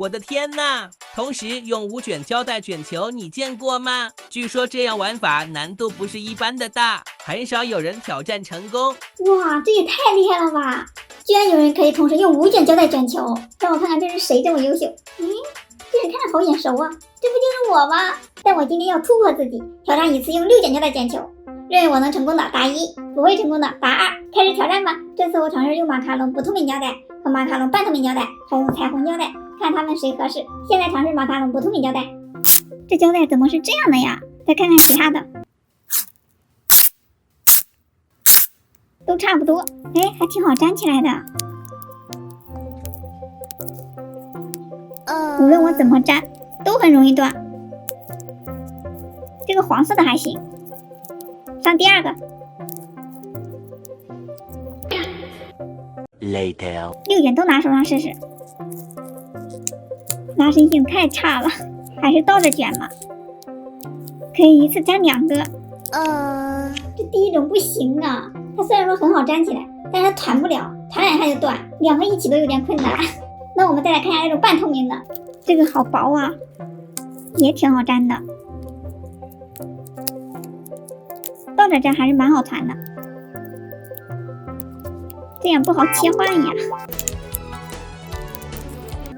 我的天哪！同时用5卷胶带卷球，你见过吗？据说这样玩法难度不是一般的大，很少有人挑战成功。哇，这也太厉害了吧！居然有人可以同时用5卷胶带卷球，让我看看这是谁这么优秀。这人看着好眼熟啊，这不就是我吗？但我今天要突破自己，挑战一次用6卷胶带卷球。认为我能成功的打1，不会成功的打2。开始挑战吧！这次我尝试用马卡龙不透明胶带和马卡龙半透明胶带，还有彩虹胶带，看它们谁合适。现在尝试马卡龙不透明胶带，这胶带怎么是这样的呀？再看看其他的，都差不多。哎，还挺好粘起来的。无论我怎么粘，都很容易断。这个黄色的还行。上第2个。Later， 6卷都拿手上试试。拉伸性太差了，还是倒着卷吧。可以一次粘2个。这第一种不行啊！它虽然说很好粘起来，但是它团不了，团2下就断，2个一起都有点困难。那我们再来看一下这种半透明的，这个好薄啊，也挺好粘的。倒着粘还是蛮好团的，这样不好切换呀。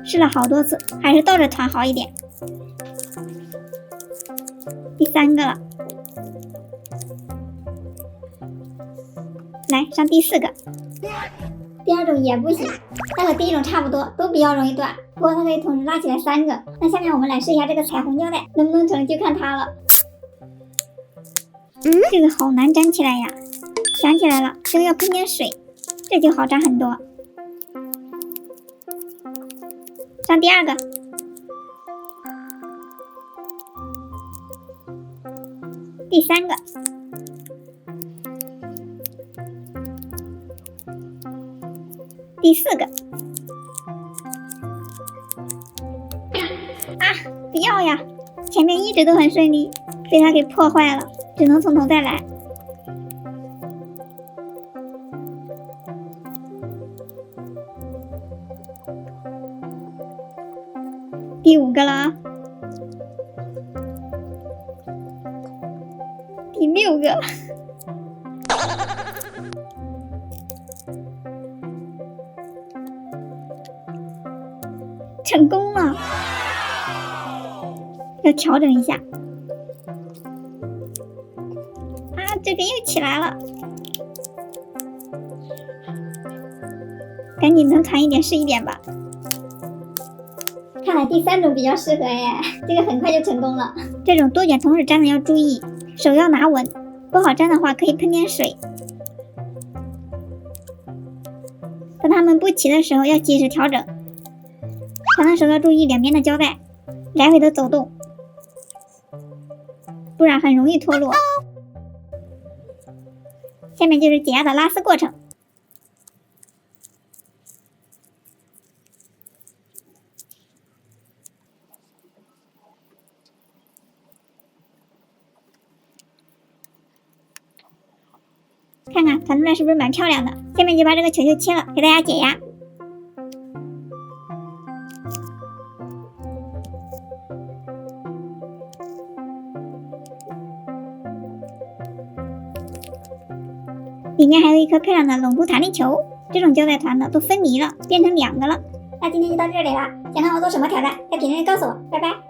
试了好多次，还是倒着团好一点。第3个了，来上第4个。第2种也不行，但和第1种差不多，都比较容易断。不过它可以同时拉起来3个。那下面我们来试一下这个彩虹胶带，能不能成就看它了。这个好难粘起来呀！想起来了，这个要喷点水，这就好粘很多。上第2个。第3个。第4个。啊，不要呀！前面一直都很顺利，被它给破坏了，只能从头再来。第5个了啊，第6个，成功了。要调整一下。啊，这边又起来了。赶紧能团一点是一点吧。看来第3种比较适合耶，这个很快就成功了。这种多卷同时粘的要注意，手要拿稳，不好粘的话可以喷点水。当它们不齐的时候要及时调整，团的时候要注意两边的胶带来回的走动，不然很容易脱落。下面就是解压的拉丝过程。看看团出来是不是蛮漂亮的？下面就把这个球球切了，给大家解压。里面还有一颗漂亮的龙珠弹力球，这种胶带团的都分离了，变成2个了。那今天就到这里了，想看我做什么挑战，在评论里告诉我，拜拜。